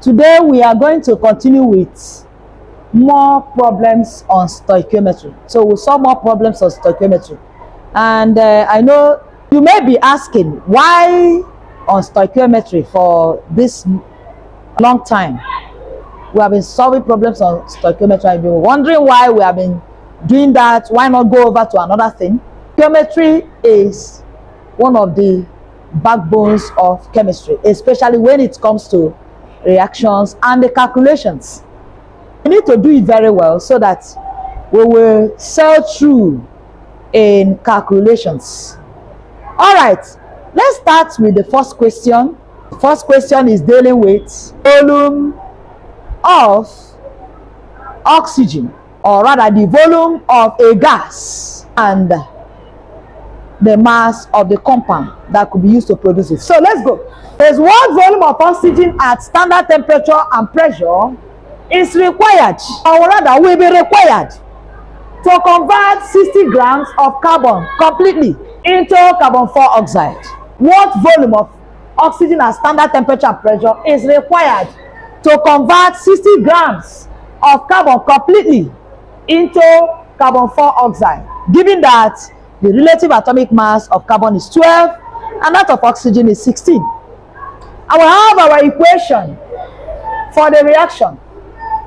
Today we are going to continue with more problems on stoichiometry. So we'll solve more problems on stoichiometry. And I know you may be asking, why on stoichiometry for this long time? We have been solving problems on stoichiometry. I've been wondering why we have been doing that. Why not go over to another thing? Stoichiometry is one of the backbones of chemistry, especially when it comes to reactions and the calculations. We need to do it very well so that we will sail through in calculations. All right, let's start with the first question. The first question is dealing with volume of oxygen, or rather the volume of a gas and the mass of the compound that could be used to produce it. So let's go. There's one volume of oxygen at standard temperature and pressure is required, or rather will be required, to convert 60 grams of carbon completely into carbon dioxide. What volume of oxygen at standard temperature and pressure is required to convert 60 grams of carbon completely into carbon dioxide, given that the relative atomic mass of carbon is 12 and that of oxygen is 16. I will have our equation for the reaction.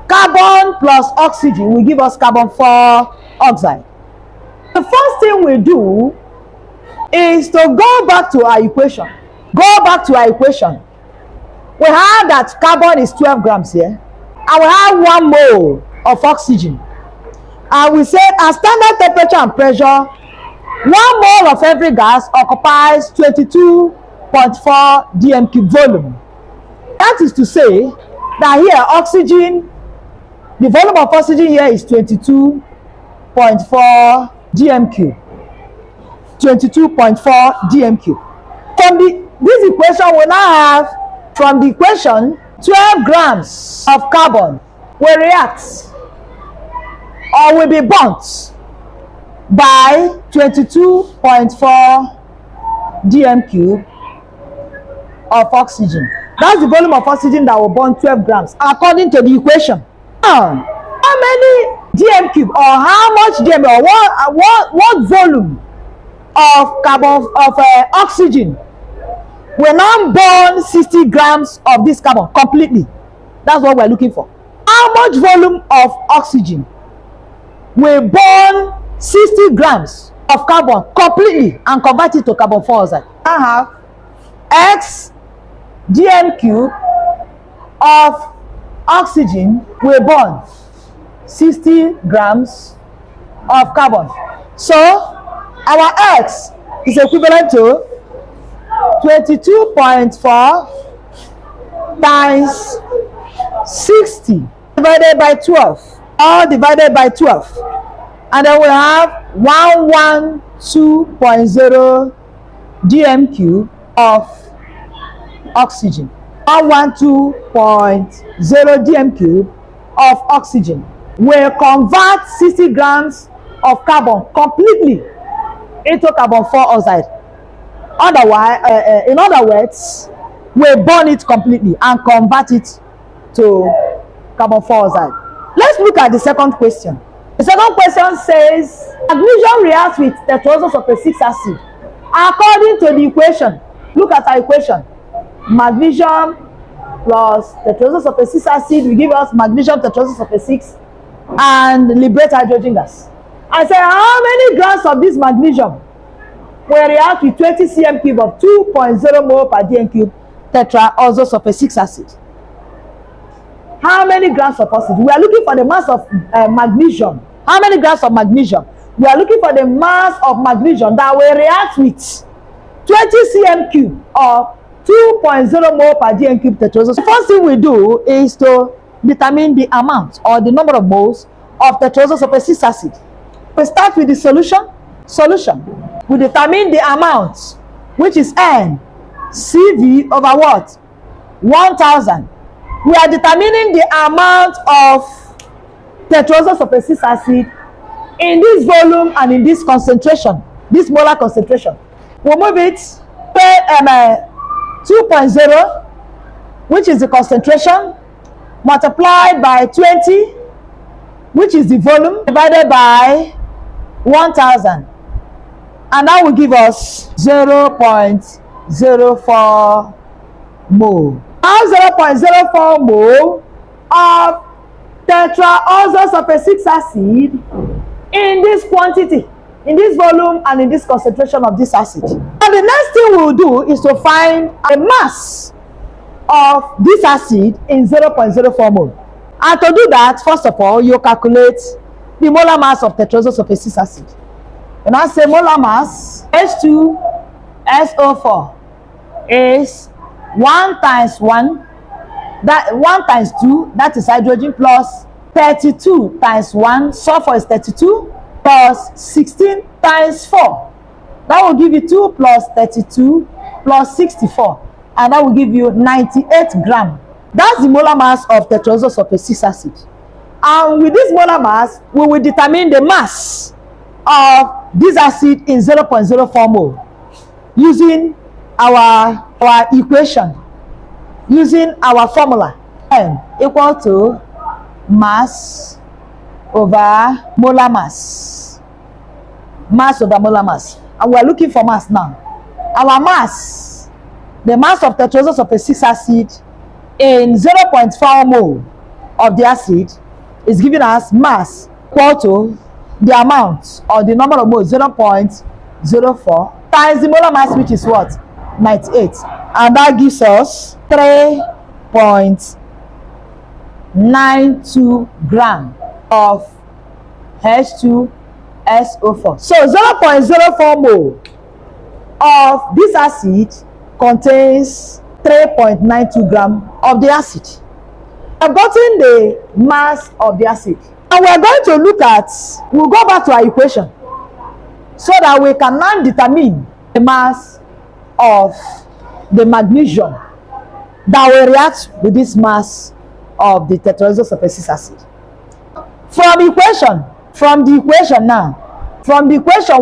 Carbon plus oxygen will give us carbon dioxide. The first thing we do is to go back to our equation. Go back to our equation. We have that carbon is 12 grams here, and we have 1 mole of oxygen. And we said at standard temperature and pressure, 1 mole of every gas occupies 22.4 dm³ volume. That is to say that here oxygen, the volume of oxygen here is 22.4 dm³. 22.4 dm³. From this equation, we now have, from the equation, 12 grams of carbon will react or will be burnt by 22.4 dm³ of oxygen. That's the volume of oxygen that will burn 12 grams according to the equation. Now, how many dm³ or how much dm, or what volume of carbon of oxygen will now burn 60 grams of this carbon completely? That's what we're looking for. How much volume of oxygen will burn 60 grams of carbon completely and convert it to carbon dioxide? I have x dm³ of oxygen will burn 60 grams of carbon. So our x is equivalent to 22.4 times 60 divided by 12, all divided by 12, and then we have 112.0 dm³ of oxygen. 112.0 dm³ of oxygen will convert 60 grams of carbon completely into carbon dioxide. Otherwise, in other words, we'll burn it completely and convert it to carbon dioxide. Let's look at the second question. The second question says magnesium reacts with tetroisosulfuric acid according to the equation. Look at our equation. Magnesium plus tetroisosulfuric acid will give us magnesium tetroisosulfuric and liberate hydrogen gas. I say, how many grams of this magnesium will react with 20 cm³ of 2.0 mole per dm³ tetroisosulfuric acid? How many grams of oxygen? We are looking for the mass of magnesium. How many grams of magnesium? We are looking for the mass of magnesium that will react with 20 cm³ of 2.0 mole per dm³ tetroisosulfuric. The first thing we do is to determine the amount or the number of moles of tetroisosulfuric acid. We start with the solution. We determine the amount, which is N CV over what? 1000. We are determining the amount of tetroisosulfuric acid in this volume and in this concentration, this molar concentration. We'll move it to 2.0, which is the concentration, multiplied by 20, which is the volume, divided by 1000. And that will give us 0.04 mole. Now 0.04 mole of tetraoxosulfate acid in this quantity, in this volume, and in this concentration of this acid. And the next thing we will do is to find a mass of this acid in 0.04 mole. And to do that, first of all, you calculate the molar mass of tetraoxosulfate acid. And I say molar mass H2SO4 is 1 times 1, that 1 times 2, that is hydrogen, plus 32 times 1, sulfur is 32, plus 16 times 4. That will give you 2 plus 32 plus 64, and that will give you 98 grams. That's the molar mass of tetraoxosulfate acid. And with this molar mass, we will determine the mass of this acid in 0.04 mole using our equation, using our formula, M equal to mass over molar mass. Mass over molar mass. And we are looking for mass now. Our mass, the mass of tetraoxosulfate acid in 0.4 mole of the acid, is giving us mass equal to the amount or the number of moles 0.04 times the molar mass, which is what? 98. And that gives us 3.92 grams of H2SO4. So 0.04 mole of this acid contains 3.92 grams of the acid. I've gotten the mass of the acid. And we are going to look at, we'll go back to our equation so that we can now determine the mass of the magnesium that will react with this mass of the tetraoxosulfate acid. From the equation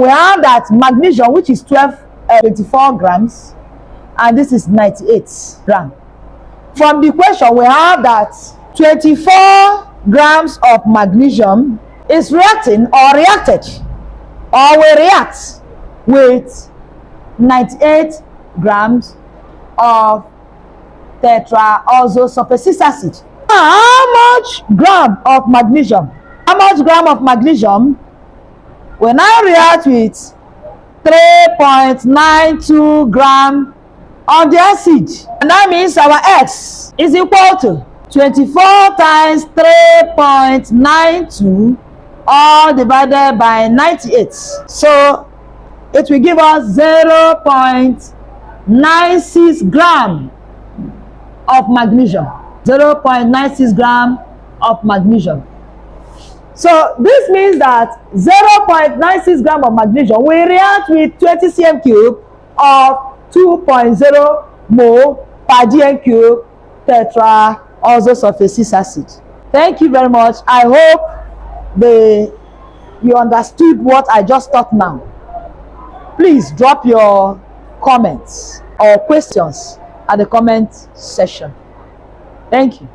we have that magnesium, which is 24 grams, and this is 98 grams. From the equation we have that 24 grams of magnesium is reacting or reacted or will react with 98 grams of tetraoxosulfate acid. How much gram of magnesium? How much gram of magnesium will now react with 3.92 gram of the acid? And that means our X is equal to 24 times 3.92 all divided by 98. So it will give us 0.96 gram of magnesium. 0.96 gram of magnesium. So this means that 0.96 gram of magnesium will react with 20 cm cube of 2.0 mole per dm cube tetraoxosulfate acid. Thank you very much. I hope you understood what I just taught now. Please drop your comments or questions at the comment section. Thank you.